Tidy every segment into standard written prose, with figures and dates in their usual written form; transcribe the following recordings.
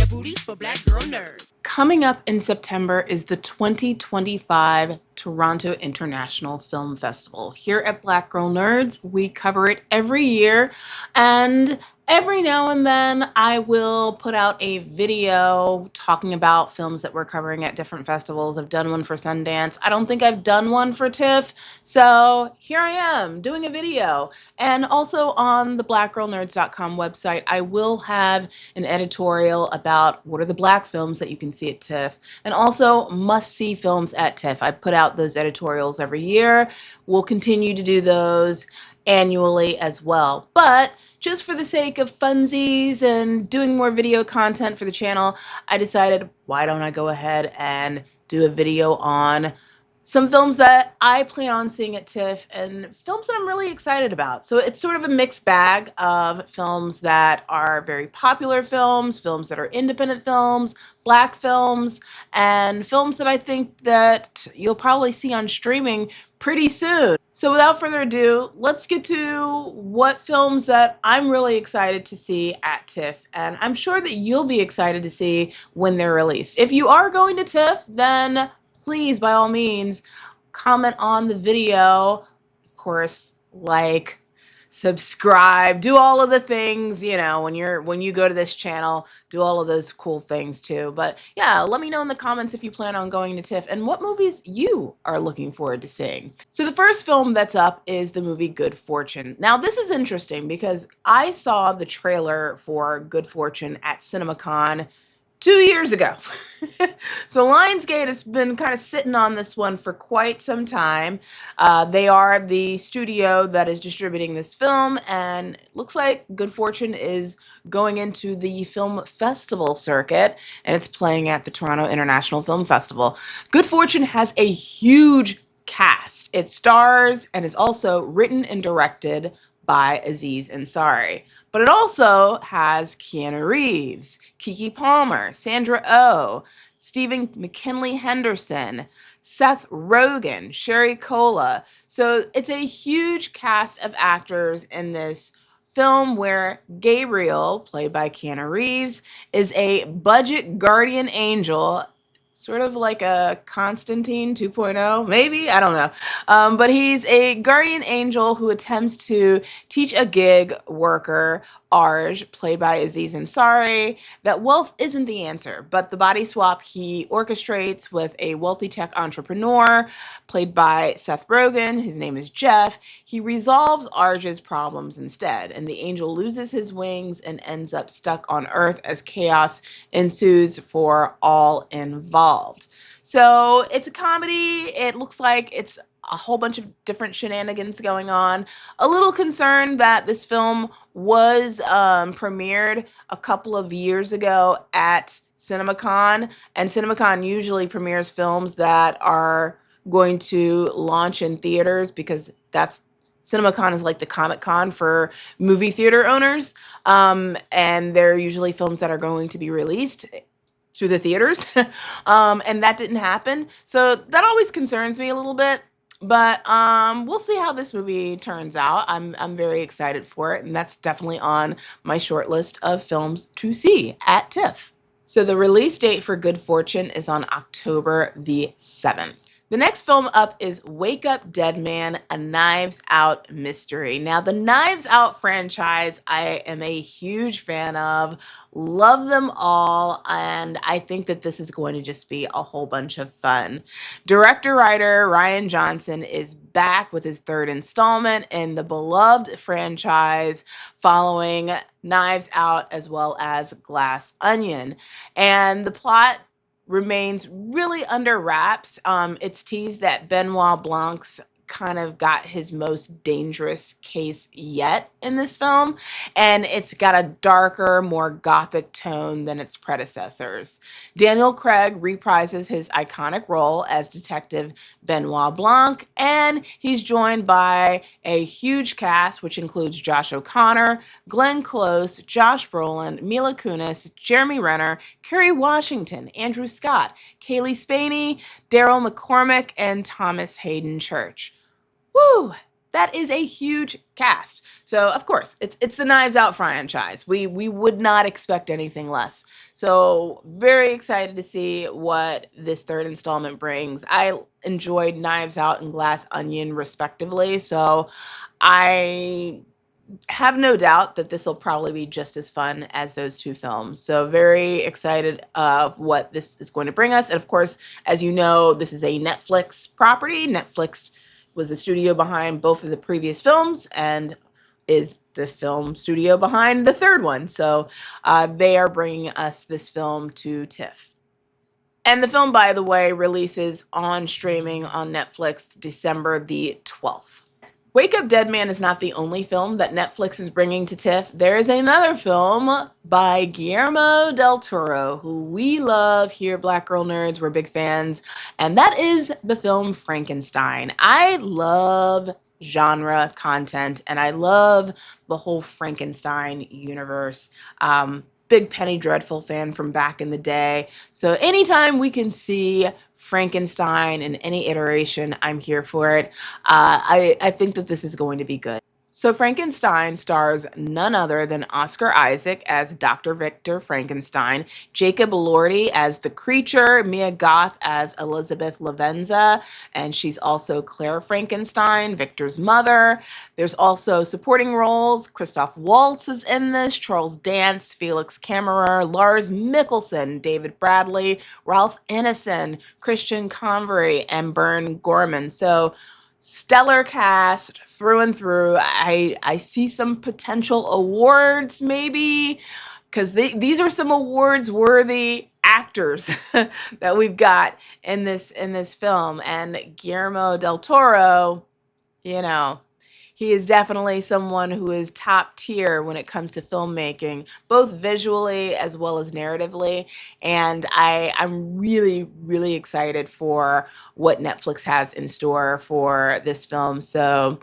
booties for black girl nerds. Coming up in September is the 2025 Toronto International Film Festival. Here at Black Girl Nerds, we cover it every year, and every now and then I will put out a video talking about films that we're covering at different festivals. I've done one for Sundance. I don't think I've done one for TIFF, so here I am doing a video. And also on the blackgirlnerds.com website, I will have an editorial about what are the black films that you can see at TIFF, and also must-see films at TIFF. I put out those editorials every year. We'll continue to do those annually as well. But just for the sake of funsies and doing more video content for the channel, I decided, why don't I go ahead and do a video on some films that I plan on seeing at TIFF and films that I'm really excited about. So it's sort of a mixed bag of films that are very popular films, films that are independent films, black films, and films that I think that you'll probably see on streaming pretty soon. So without further ado, let's get to what films that I'm really excited to see at TIFF, and I'm sure that you'll be excited to see when they're released. If you are going to TIFF, then please, by all means, comment on the video. Of course, like, subscribe, do all of the things, you know, when you go to this channel, do all of those cool things too. But yeah, let me know in the comments if you plan on going to TIFF and what movies you are looking forward to seeing. So the first film that's up is the movie Good Fortune. Now this is interesting because I saw the trailer for Good Fortune at CinemaCon 2 years ago. So Lionsgate has been kind of sitting on this one for quite some time. They are the studio that is distributing this film, and it looks like Good Fortune is going into the film festival circuit, and it's playing at the Toronto International Film Festival. Good Fortune has a huge cast. It stars and is also written and directed by Aziz Ansari. But it also has Keanu Reeves, Keke Palmer, Sandra Oh, Stephen McKinley Henderson, Seth Rogen, Sherry Cola. So it's a huge cast of actors in this film where Gabriel, played by Keanu Reeves, is a budget guardian angel, sort of like a Constantine 2.0, maybe? I don't know. But he's a guardian angel who attempts to teach a gig worker, Arj, played by Aziz Ansari, that wealth isn't the answer, but the body swap he orchestrates with a wealthy tech entrepreneur, played by Seth Rogen, his name is Jeff. He resolves Arj's problems instead, and the angel loses his wings and ends up stuck on Earth as chaos ensues for all involved. So it's a comedy. It looks like it's a whole bunch of different shenanigans going on. A little concerned that this film was premiered a couple of years ago at CinemaCon, and CinemaCon usually premieres films that are going to launch in theaters because CinemaCon is like the Comic-Con for movie theater owners, and they're usually films that are going to be released to the theaters, and that didn't happen. So that always concerns me a little bit, but we'll see how this movie turns out. I'm very excited for it, and that's definitely on my short list of films to see at TIFF. So the release date for Good Fortune is on October the 7th. The next film up is Wake Up Dead Man, a Knives Out mystery. Now, the Knives Out franchise, I am a huge fan of, love them all, and I think that this is going to just be a whole bunch of fun. Director-writer Rian Johnson is back with his third installment in the beloved franchise following Knives Out as well as Glass Onion. And the plot remains really under wraps. It's teased that Benoit Blanc's kind of got his most dangerous case yet in this film, and it's got a darker, more gothic tone than its predecessors. Daniel Craig reprises his iconic role as Detective Benoit Blanc, and he's joined by a huge cast, which includes Josh O'Connor, Glenn Close, Josh Brolin, Mila Kunis, Jeremy Renner, Kerry Washington, Andrew Scott, Kaylee Spaney, Daryl McCormick, and Thomas Hayden Church. Woo! That is a huge cast. So of course, it's the Knives Out franchise. We would not expect anything less. So very excited to see what this third installment brings. I enjoyed Knives Out and Glass Onion respectively, so I have no doubt that this will probably be just as fun as those two films. So very excited of what this is going to bring us. And of course, as you know, this is a Netflix property. Netflix was the studio behind both of the previous films and is the film studio behind the third one. So they are bringing us this film to TIFF. And the film, by the way, releases on streaming on Netflix December the 12th. Wake Up Dead Man is not the only film that Netflix is bringing to TIFF. There is another film by Guillermo del Toro, who we love here at Black Girl Nerds. We're big fans. And that is the film Frankenstein. I love genre content and I love the whole Frankenstein universe. Big Penny Dreadful fan from back in the day. So anytime we can see Frankenstein in any iteration, I'm here for it. I think that this is going to be good. So Frankenstein stars none other than Oscar Isaac as Dr. Victor Frankenstein, Jacob Elordi as the creature, Mia Goth as Elizabeth Lavenza, and she's also Claire Frankenstein, Victor's mother. There's also supporting roles. Christoph Waltz is in this, Charles Dance, Felix Kammerer, Lars Mikkelsen, David Bradley, Ralph Ineson, Christian Convery, and Bern Gorman. So stellar cast through and through. I see some potential awards maybe because these are some awards worthy actors that we've got in this film. And Guillermo del Toro, you know, he is definitely someone who is top tier when it comes to filmmaking, both visually as well as narratively. And I'm really, really excited for what Netflix has in store for this film. So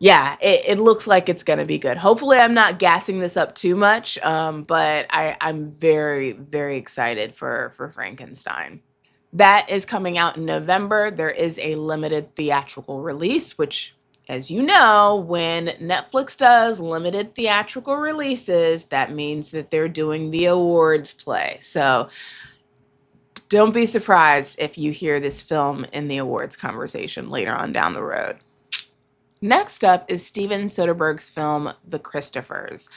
yeah, it looks like it's going to be good. Hopefully I'm not gassing this up too much, but I'm very, very excited for Frankenstein. That is coming out in November. There is a limited theatrical release, which, as you know, when Netflix does limited theatrical releases, that means that they're doing the awards play. So don't be surprised if you hear this film in the awards conversation later on down the road. Next up is Steven Soderbergh's film, The Christophers.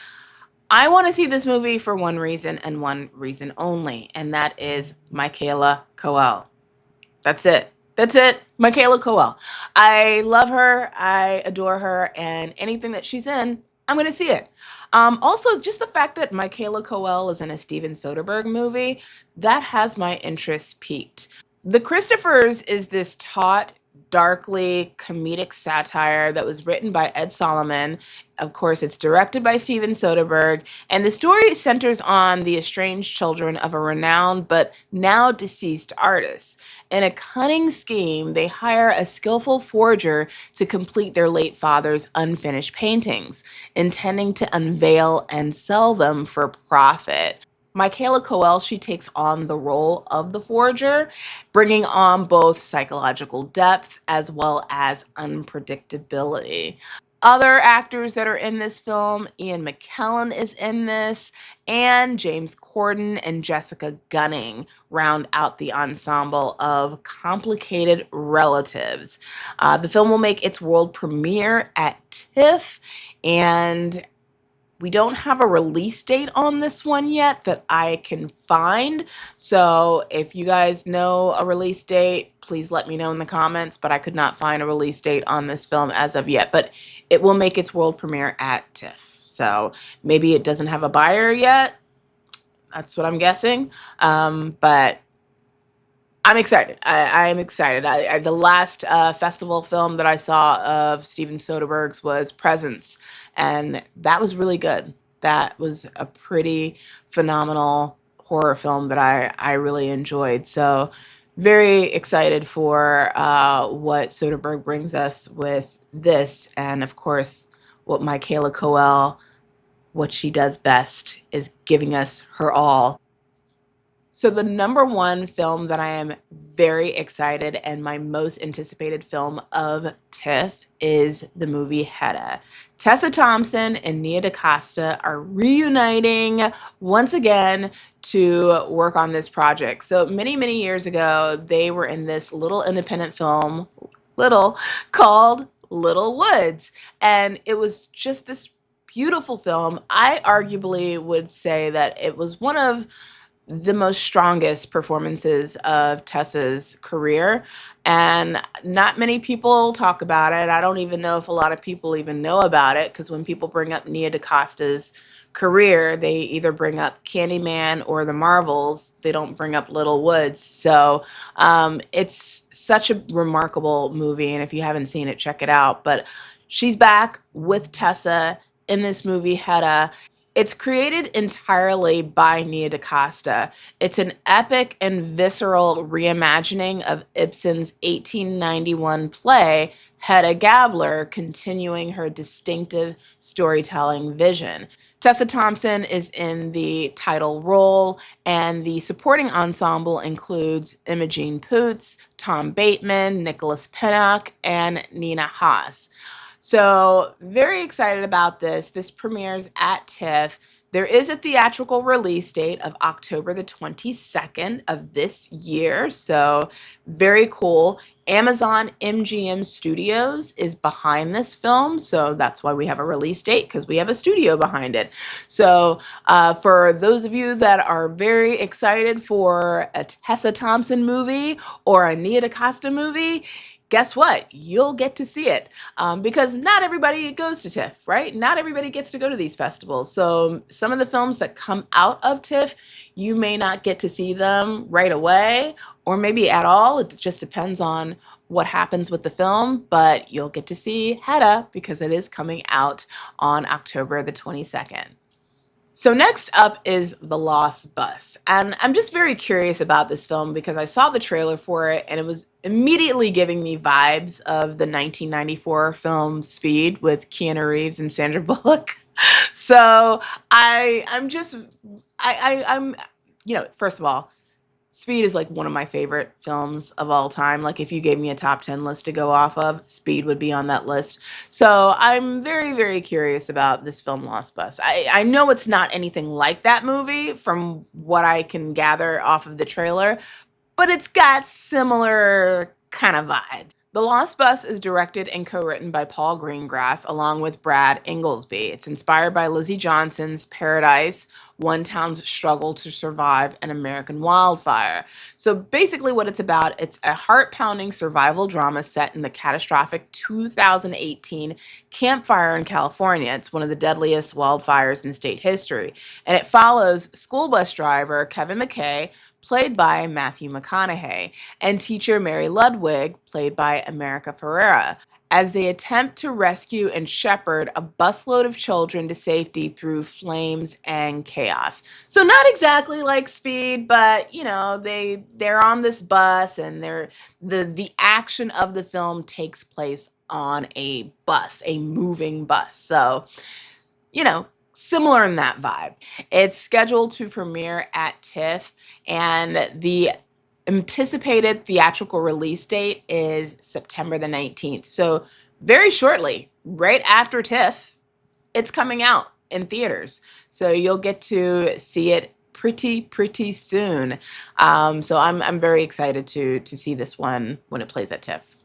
I want to see this movie for one reason and one reason only, and that is Michaela Coel. That's it. That's it. Michaela Coel. I love her. I adore her. And anything that she's in, I'm going to see it. Also, just the fact that Michaela Coel is in a Steven Soderbergh movie, that has my interest piqued. The Christophers is this taut, darkly comedic satire that was written by Ed Solomon. Of course, it's directed by Steven Soderbergh, and the story centers on the estranged children of a renowned but now deceased artist. In a cunning scheme, they hire a skillful forger to complete their late father's unfinished paintings, intending to unveil and sell them for profit. Michaela Coel, she takes on the role of the forger, bringing on both psychological depth as well as unpredictability. Other actors that are in this film, Ian McKellen is in this, and James Corden and Jessica Gunning round out the ensemble of complicated relatives. The film will make its world premiere at TIFF, and we don't have a release date on this one yet that I can find. So if you guys know a release date, please let me know in the comments. But I could not find a release date on this film as of yet. But it will make its world premiere at TIFF. So maybe it doesn't have a buyer yet. That's what I'm guessing. But I'm excited. I'm excited. The last festival film that I saw of Steven Soderbergh's was Presence, and that was really good. That was a pretty phenomenal horror film that I really enjoyed. So very excited for what Soderbergh brings us with this, and of course, what Michaela Coel, what she does best, is giving us her all. So the number one film that I am very excited and my most anticipated film of TIFF is the movie Hetta. Tessa Thompson and Nia DaCosta are reuniting once again to work on this project. So many, many years ago, they were in this little independent film, little, called Little Woods. And it was just this beautiful film. I arguably would say that it was one of the most strongest performances of Tessa's career. And not many people talk about it. I don't even know if a lot of people even know about it, because when people bring up Nia DaCosta's career, they either bring up Candyman or The Marvels. They don't bring up Little Woods. So it's such a remarkable movie. And if you haven't seen it, check it out. But she's back with Tessa in this movie, Hetta. It's created entirely by Nia DaCosta. It's an epic and visceral reimagining of Ibsen's 1891 play, Hedda Gabler, continuing her distinctive storytelling vision. Tessa Thompson is in the title role, and the supporting ensemble includes Imogen Poots, Tom Bateman, Nicholas Pinnock, and Nina Haas. So, very excited about this. This premieres at TIFF. There is a theatrical release date of October the 22nd of this year. So, very cool. Amazon MGM Studios is behind this film. So, that's why we have a release date, because we have a studio behind it. So, for those of you that are very excited for a Tessa Thompson movie or a Nia DaCosta movie, guess what? You'll get to see it, because not everybody goes to TIFF, right? Not everybody gets to go to these festivals. So some of the films that come out of TIFF, you may not get to see them right away, or maybe at all. It just depends on what happens with the film, but you'll get to see Hetta because it is coming out on October the 22nd. So next up is The Lost Bus. And I'm just very curious about this film because I saw the trailer for it and it was immediately giving me vibes of the 1994 film Speed with Keanu Reeves and Sandra Bullock. So I'm, first of all, Speed is like one of my favorite films of all time. Like if you gave me a top 10 list to go off of, Speed would be on that list. So I'm very, very curious about this film, Lost Bus. I know it's not anything like that movie from what I can gather off of the trailer, but it's got similar kind of vibes. The Lost Bus is directed and co-written by Paul Greengrass along with Brad Inglesby. It's inspired by Lizzie Johnson's Paradise, One Town's Struggle to Survive an American Wildfire. So basically what it's about, it's a heart-pounding survival drama set in the catastrophic 2018 Camp Fire in California. It's one of the deadliest wildfires in state history. And it follows school bus driver Kevin McKay, played by Matthew McConaughey, and teacher Mary Ludwig, played by America Ferrera, as they attempt to rescue and shepherd a busload of children to safety through flames and chaos. So not exactly like Speed, but they're on this bus, and the action of the film takes place on a bus, a moving bus. So, similar in that vibe. It's scheduled to premiere at TIFF, and the anticipated theatrical release date is September the 19th. So very shortly, right after TIFF, it's coming out in theaters. So you'll get to see it pretty soon. So I'm very excited to see this one when it plays at TIFF.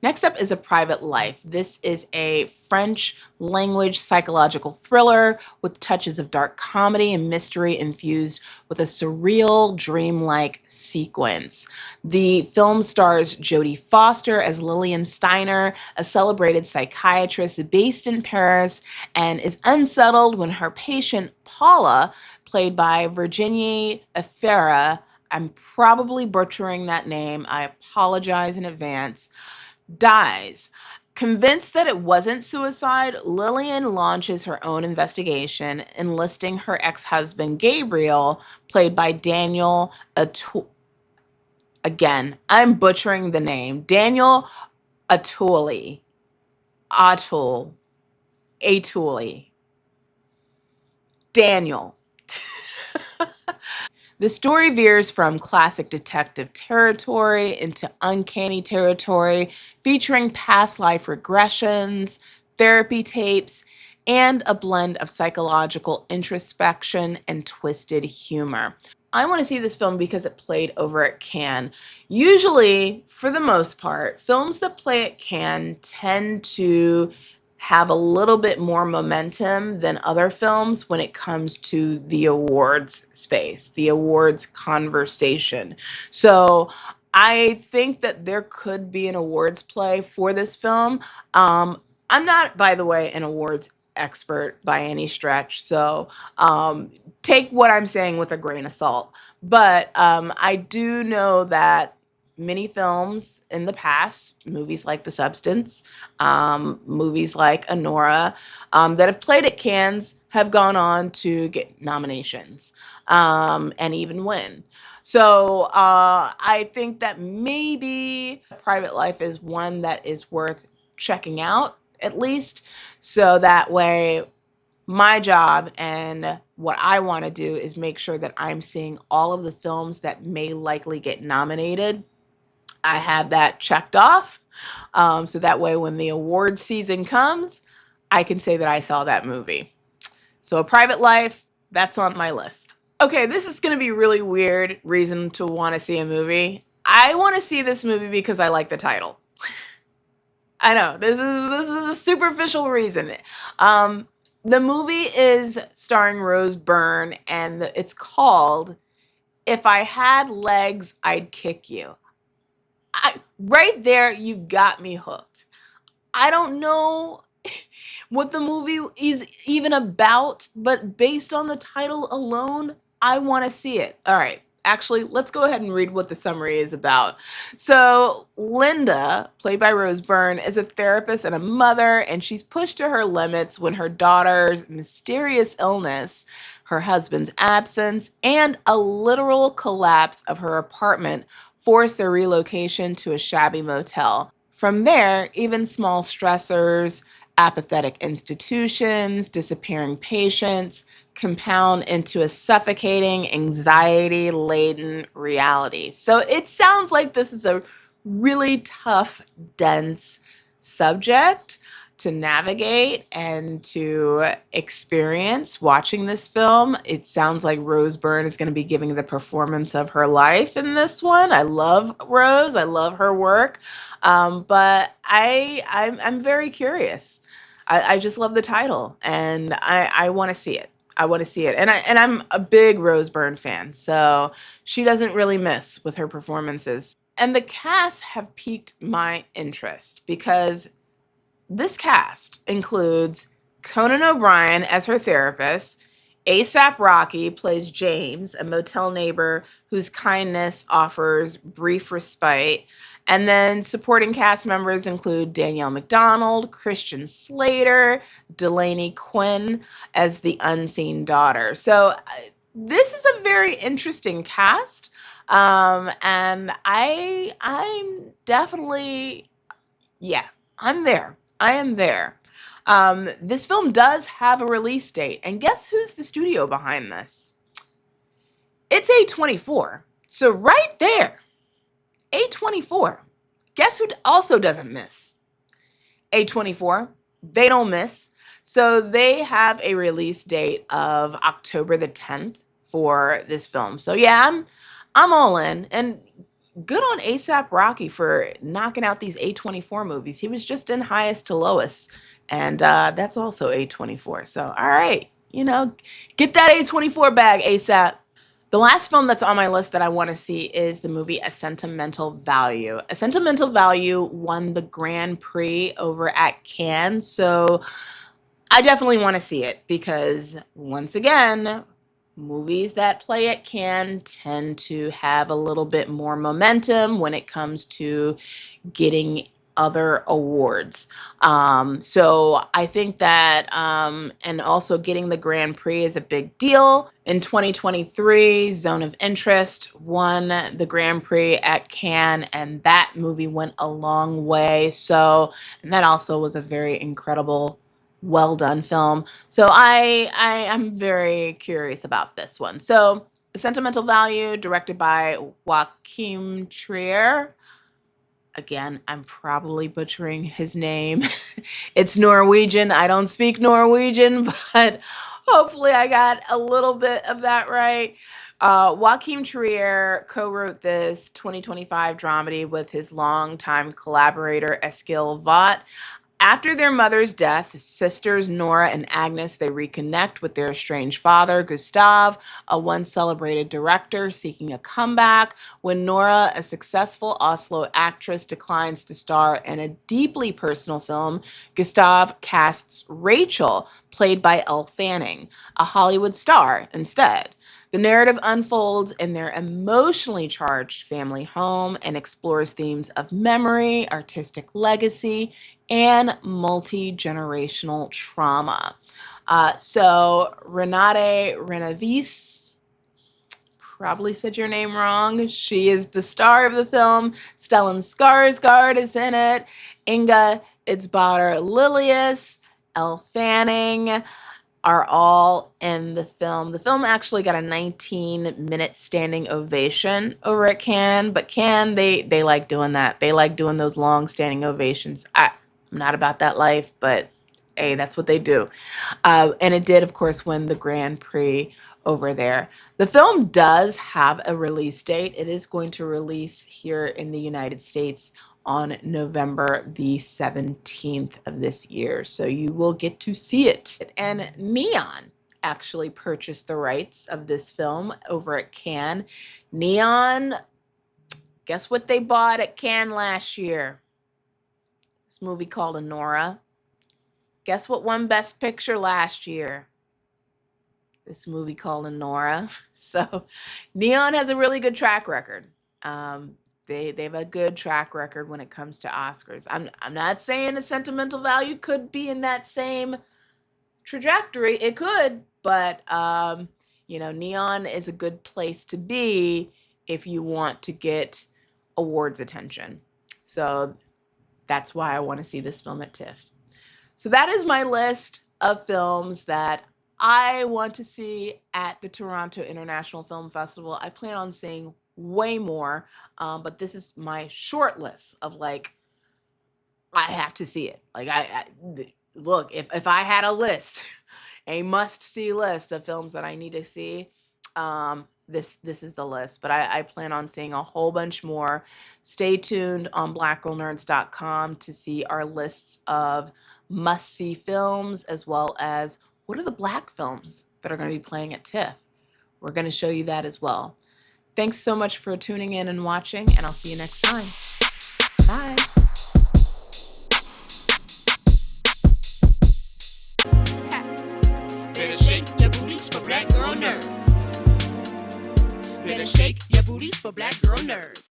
Next up is A Private Life. This is a French language psychological thriller with touches of dark comedy and mystery infused with a surreal, dreamlike sequence. The film stars Jodie Foster as Lillian Steiner, a celebrated psychiatrist based in Paris, and is unsettled when her patient, Paula, played by Virginie Efira, I'm probably butchering that name, I apologize in advance, dies. Convinced that it wasn't suicide, Lillian launches her own investigation, enlisting her ex-husband Gabriel, played by Daniel again, I'm butchering the name. Daniel Atuli. Atuli. Daniel. The story veers from classic detective territory into uncanny territory, featuring past life regressions, therapy tapes, and a blend of psychological introspection and twisted humor. I want to see this film because it played over at Cannes. Usually, for the most part, films that play at Cannes tend to have a little bit more momentum than other films when it comes to the awards space, the awards conversation. So I think that there could be an awards play for this film. I'm not, by the way, an awards expert by any stretch. So um, take what I'm saying with a grain of salt. But I do know that many films in the past, movies like The Substance, movies like Anora, that have played at Cannes have gone on to get nominations and even win. So I think that maybe Private Life is one that is worth checking out at least. So that way my job and what I want to do is make sure that I'm seeing all of the films that may likely get nominated. I have that checked off. So that way, when the award season comes, I can say that I saw that movie. So, A Private Life, that's on my list. Okay, this is going to be really weird reason to want to see a movie. I want to see this movie because I like the title. I know this is a superficial reason. Um, the movie is starring Rose Byrne, and it's called "If I Had Legs, I'd Kick You." Right there, you've got me hooked. I don't know what the movie is even about, but based on the title alone, I want to see it. All right. Actually, let's go ahead and read what the summary is about. So, Linda, played by Rose Byrne, is a therapist and a mother, and she's pushed to her limits when her daughter's mysterious illness, her husband's absence, and a literal collapse of her apartment force their relocation to a shabby motel. From there, even small stressors, apathetic institutions, disappearing patients compound into a suffocating, anxiety laden reality. So it sounds like this is a really tough, dense subject to navigate and to experience watching this film. It sounds like Rose Byrne is going to be giving the performance of her life in this one. I love Rose. I love her work. But I'm very curious. I just love the title, and I want to see it. I want to see it, and I'm a big Rose Byrne fan, so she doesn't really miss with her performances. And the cast have piqued my interest because this cast includes Conan O'Brien as her therapist. ASAP Rocky plays James, a motel neighbor whose kindness offers brief respite. And then supporting cast members include Danielle McDonald, Christian Slater, Delaney Quinn as the unseen daughter. So this is a very interesting cast. And I'm definitely, yeah, I'm there. I am there. This film does have a release date, and guess who's the studio behind this? It's A24. So right there, A24. Guess who also doesn't miss? A24. They don't miss. So they have a release date of October the 10th for this film. So yeah, I'm all in, and good on ASAP Rocky for knocking out these A24 movies. He was just in Highest to Lowest, and that's also A24. So, all right, get that A24 bag, ASAP. The last film that's on my list that I want to see is the movie A Sentimental Value. A Sentimental Value won the Grand Prix over at Cannes, so I definitely want to see it because, once again, movies that play at Cannes tend to have a little bit more momentum when it comes to getting other awards. So I think that, and also getting the Grand Prix is a big deal. In 2023, Zone of Interest won the Grand Prix at Cannes, and that movie went a long way. So, and that also was a very incredible, well done film. So I am very curious about this one. So Sentimental Value, directed by Joachim Trier. Again, I'm probably butchering his name. It's Norwegian. I don't speak Norwegian, but hopefully I got a little bit of that right. Joachim Trier co-wrote this 2025 dramedy with his longtime collaborator Eskil Vogt. After their mother's death, sisters Nora and Agnes, they reconnect with their estranged father, Gustav, a once celebrated director seeking a comeback. When Nora, a successful Oslo actress, declines to star in a deeply personal film, Gustav casts Rachel, played by Elle Fanning, a Hollywood star, instead. The narrative unfolds in their emotionally charged family home and explores themes of memory, artistic legacy, and multi-generational trauma. So Renate Renavis, probably said your name wrong. She is the star of the film. Stellan Skarsgård is in it. Inga Itzbader Lilius, Elle Fanning are all in the film. The film actually got a 19-minute standing ovation over at Cannes, but Cannes, they like doing that. They like doing those long standing ovations. I'm not about that life, but hey, that's what they do. And it did, of course, win the Grand Prix over there. The film does have a release date. It is going to release here in the United States on November the 17th of this year. So you will get to see it. And Neon actually purchased the rights of this film over at Cannes. Neon, guess what they bought at Cannes last year? This movie called Anora. Guess what won Best Picture last year? This movie called Anora. So Neon has a really good track record. They have a good track record when it comes to Oscars. I'm not saying A Sentimental Value could be in that same trajectory. It could, but Neon is a good place to be if you want to get awards attention. So that's why I want to see this film at TIFF. So that is my list of films that I want to see at the Toronto International Film Festival. I plan on seeing way more, but this is my short list of I have to see it. Look, if I had a list, a must-see list of films that I need to see, this is the list. But I plan on seeing a whole bunch more. Stay tuned on blackgirlnerds.com to see our lists of must-see films, as well as what are the black films that are going to be playing at TIFF. We're going to show you that as well. Thanks so much for tuning in and watching, and I'll see you next time. Bye. Better shake your booties for black girl nerds. Better shake your booties for black girl nerds.